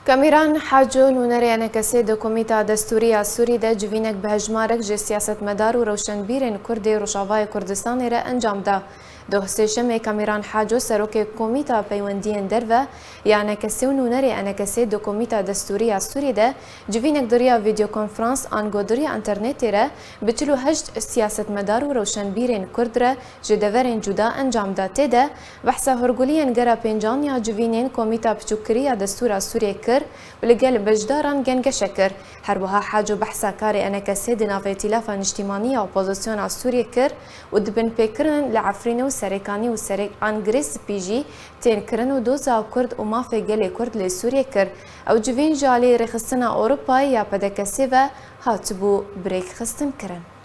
کامیران حاجو نونری انکسی د کمیته دستوری سوری د جوینک به هجمارک ج سیاستمدار و روشنبیرن کرد روشاوای کردستان را انجام ده. دو سشم کامیران حاجو سروک کمیته پیوندین درو یا انکسی و نونری انکسی د کمیته دستوری سوری ده جوینک دریا ویدیو کنفرانس آنگودری انترنت را به 48 سیاستمدار و روشنبیرن کرد را جدورن جدا انجام داده ده. بحث هرگولین گره پنجان یا جوینین کمیته پچوکری دستور سوری کر ولگل بجداران گنگشه کر. هر وها حاجو بحثا کاری انکسی د ناوی تلافن اجتماعی اپوزیسیون سوری کر و دبن پیکرن لعفرین و سرکانی و سرک انگریس پیجی تین کرن و دوزا کرد و مافی گلی کرد لی سوری کر او جوین جالی رخصتنا اوروپای یا پدکسی و هاتبو بریک خستن کرن.